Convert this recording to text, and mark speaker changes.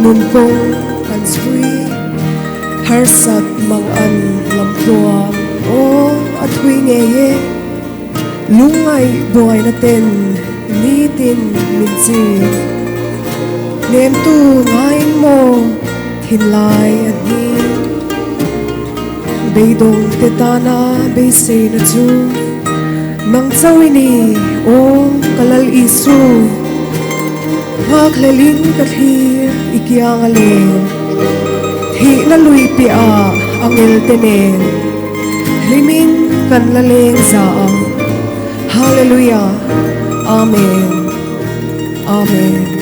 Speaker 1: nun pong kan sui har sat mang an lam tua o at hui nge ye lungai boy na ten ni tin min chi nem tu ngain mo thin lai at ni bay dong te ta na bay se na chu mang chawi ni o kalal isu ngak leling ka thir ikyang ale thi na lui pi a angel tenen riming kan la leng za hallelujah amen amen